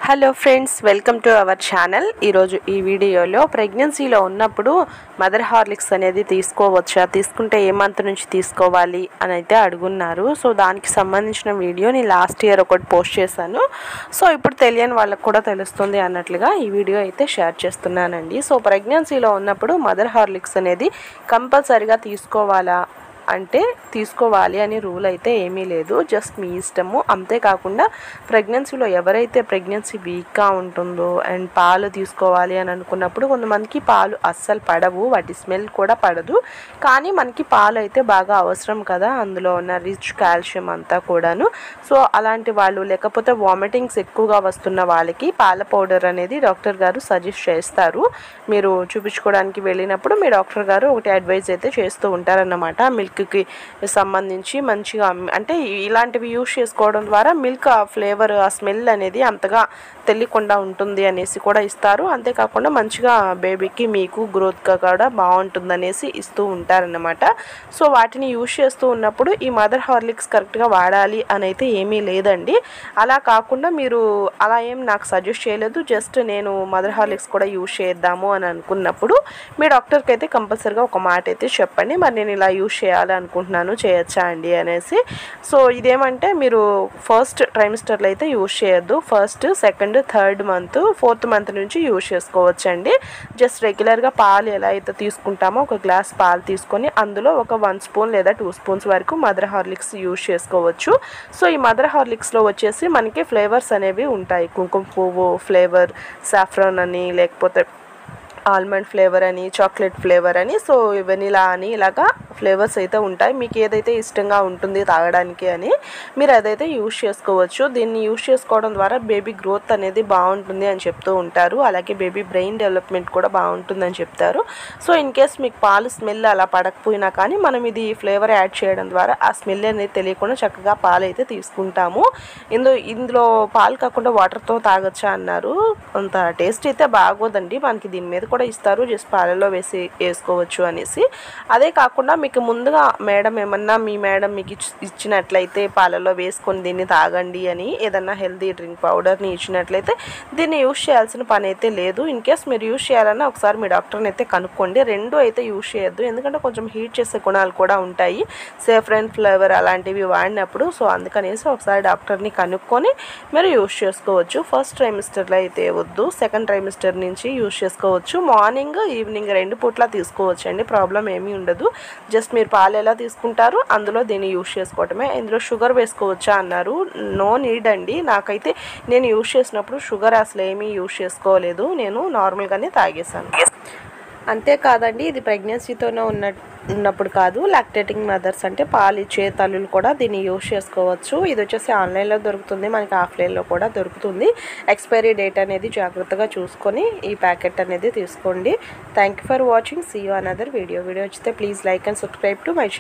Hello friends, welcome to our channel. ఈరోజు ఈ వీడియోలో ప్రెగ్నెన్సీలో ఉన్నప్పుడు మదర్ హార్లిక్స్ అనేది తీసుకోవచ్చా, తీసుకుంటే ఏ మంత్ నుంచి తీసుకోవాలి అని అయితే అడుగున్నారు. సో దానికి సంబంధించిన వీడియో నేను లాస్ట్ ఇయర్ ఒకటి పోస్ట్ చేశాను. సో ఇప్పుడు తెలియని వాళ్ళకు కూడా తెలుస్తుంది అన్నట్లుగా ఈ వీడియో అయితే షేర్ చేస్తున్నానండి. సో ప్రెగ్నెన్సీలో ఉన్నప్పుడు మదర్ హార్లిక్స్ అనేది కంపల్సరీగా తీసుకోవాలా అంటే తీసుకోవాలి అని రూల్ అయితే ఏమీ లేదు, జస్ట్ మీ ఇష్టము. అంతేకాకుండా ప్రెగ్నెన్సీలో ఎవరైతే ప్రెగ్నెన్సీ వీక్గా ఉంటుందో అండ్ పాలు తీసుకోవాలి అని అనుకున్నప్పుడు కొంతమందికి పాలు అస్సలు పడవు, వాటి స్మెల్ కూడా పడదు. కానీ మనకి పాలు అయితే బాగా అవసరం కదా, అందులో ఉన్న రిచ్ కాల్షియం అంతా కూడాను. సో అలాంటి వాళ్ళు, లేకపోతే వామిటింగ్స్ ఎక్కువగా వస్తున్న వాళ్ళకి పాల పౌడర్ అనేది డాక్టర్ గారు సజెస్ట్ చేస్తారు. మీరు చూపించుకోవడానికి వెళ్ళినప్పుడు మీ డాక్టర్ గారు ఒకటి అడ్వైజ్ అయితే చేస్తూ ఉంటారన్నమాట. మిల్క్కి సంబంధించి మంచిగా అంటే ఇలాంటివి యూజ్ చేసుకోవడం ద్వారా మిల్క్ ఆ ఫ్లేవర్, ఆ స్మెల్ అనేది అంతగా తెలియకుండా ఉంటుంది అనేసి కూడా ఇస్తారు. అంతేకాకుండా మంచిగా బేబీకి మీకు గ్రోత్గా కూడా బాగుంటుంది అనేసి ఇస్తూ ఉంటారన్నమాట. సో వాటిని యూజ్ చేస్తూ ఉన్నప్పుడు ఈ మదర్ హార్లిక్స్ కరెక్ట్గా వాడాలి అని అయితే ఏమీ లేదండి. అలా కాకుండా మీరు అలా ఏం నాకు సజెస్ట్ చేయలేదు, జస్ట్ నేను మదర్ హార్లిక్స్ కూడా యూజ్ చేద్దాము అని అనుకున్నప్పుడు మీ డాక్టర్కి అయితే కంపల్సరీగా ఒక మాట అయితే చెప్పండి, మరి నేను ఇలా యూజ్ చేయాలి అనుకుంటున్నాను, చేయొచ్చా అండి అనేసి. సో ఇదేమంటే మీరు ఫస్ట్ ట్రైమిస్టర్లో అయితే యూజ్ చేయొద్దు, first, second, third month, fourth month నుంచి యూజ్ చేసుకోవచ్చండి. జస్ట్ రెగ్యులర్గా పాలు ఎలా అయితే తీసుకుంటామో ఒక గ్లాస్ పాలు తీసుకొని అందులో ఒక 1 స్పూన్ లేదా 2 స్పూన్స్ వరకు మదర్ హార్లిక్స్ యూజ్ చేసుకోవచ్చు. సో ఈ మదర్ హార్లిక్స్లో వచ్చేసి మనకి ఫ్లేవర్స్ అనేవి ఉంటాయి, కుంకుమ పువ్వు ఫ్లేవర్, సాఫ్రాన్ అని, లేకపోతే ఆల్మండ్ ఫ్లేవర్ అని, చాక్లెట్ ఫ్లేవర్ అని, సో వెనిలా అని, ఇలాగా ఫ్లేవర్స్ అయితే ఉంటాయి. మీకు ఏదైతే ఇష్టంగా ఉంటుంది తాగడానికి అని మీరు అదైతే యూజ్ చేసుకోవచ్చు. దీన్ని యూజ్ చేసుకోవడం ద్వారా బేబీ గ్రోత్ అనేది బాగుంటుంది అని చెప్తూ ఉంటారు. అలాగే బేబీ బ్రెయిన్ డెవలప్మెంట్ కూడా బాగుంటుందని చెప్తారు. సో ఇన్ కేస్ మీకు పాలు స్మెల్ అలా పడకపోయినా కానీ మనం ఇది ఫ్లేవర్ యాడ్ చేయడం ద్వారా ఆ స్మెల్ అనేది తెలియకుండా చక్కగా పాలు అయితే తీసుకుంటాము. ఇందులో పాలు కాకుండా వాటర్తో తాగొచ్చా అన్నారు. అంత టేస్ట్ అయితే బాగోదండి, మనకి దీని మీద కూడా ఇస్తారు, జస్ట్ పాలలో వేసుకోవచ్చు అనేసి. అదే కాకుండా మీకు ముందుగా మీ మేడం మీకు ఇచ్చినట్లయితే పాలలో వేసుకొని దీన్ని తాగండి అని ఏదన్నా హెల్తీ డ్రింక్ పౌడర్ని ఇచ్చినట్లయితే దీన్ని యూజ్ చేయాల్సిన పని అయితే లేదు. ఇన్ కేస్ మీరు యూజ్ చేయాలన్నా ఒకసారి మీ డాక్టర్ని అయితే కనుక్కోండి. రెండు అయితే యూజ్ చేయొద్దు, ఎందుకంటే కొంచెం హీట్ చేసే గుణాలు కూడా ఉంటాయి సేఫ్రాన్ ఫ్లేవర్ అలాంటివి వాడినప్పుడు. సో అందుకనేసి ఒకసారి డాక్టర్ని కనుక్కొని మీరు యూజ్ చేసుకోవచ్చు. ఫస్ట్ ట్రైమిస్టర్లో అయితే వద్దు, సెకండ్ ట్రైమిస్టర్ నుంచి యూజ్ చేసుకోవచ్చు. మార్నింగ్ ఈవినింగ్ 2 పూట్ల తీసుకోవచ్చు అండి, ప్రాబ్లం ఏమీ ఉండదు. జస్ట్ మీరు పాలు ఎలా తీసుకుంటారో అందులో దీన్ని యూజ్ చేసుకోవటమే. ఇందులో షుగర్ వేసుకోవచ్చా అన్నారు, నో నీడ్ అండి. నాకైతే నేను యూజ్ చేసినప్పుడు షుగర్ అసలు ఏమీ యూజ్ చేసుకోలేదు, నేను నార్మల్గానే తాగేసాను. అంతేకాదండి, ఇది ప్రెగ్నెన్సీతోనే ఉన్నప్పుడు కాదు, లాక్టేటింగ్ మదర్స్ అంటే పాలు ఇచ్చే తల్లులు కూడా దీన్ని యూజ్ చేసుకోవచ్చు. ఇది వచ్చేసి ఆన్లైన్లో దొరుకుతుంది, మనకి ఆఫ్లైన్లో కూడా దొరుకుతుంది. ఎక్స్పైరీ డేట్ అనేది జాగ్రత్తగా చూసుకొని ఈ ప్యాకెట్ అనేది తీసుకోండి. Thank you for watching, see you another video. నచ్చితే please like and subscribe to my channel.